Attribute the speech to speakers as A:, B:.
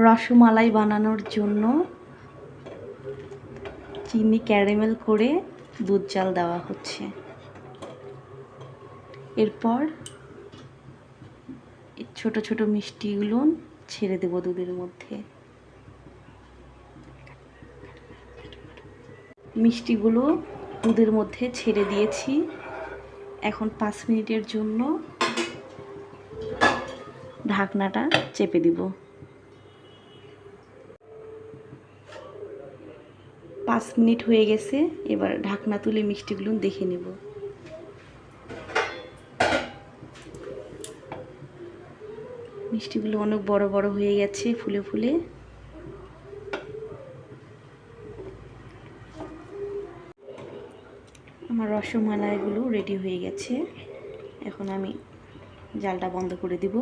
A: রসমালাই বানানোর জন্য চিনি ক্যারামেল করে দুধ জাল দেওয়া হচ্ছে। এরপর ছোট ছোট মিষ্টিগুলো ছেড়ে দেব দুধের মধ্যে। মিষ্টিগুলো দুধের মধ্যে ছেড়ে দিয়েছি। এখন 5 মিনিটের জন্য ঢাকনাটা চেপে দিব। 5 মিনিট হয়ে গেছে। এবার ঢাকনা তুলে মিষ্টিগুলো দেখে নেব। মিষ্টিগুলো অনেক বড় বড় হয়ে গেছে, ফুলে ফুলে। আমার রসমালাইগুলো রেডি হয়ে গেছে। এখন আমি জালটা বন্ধ করে দিব।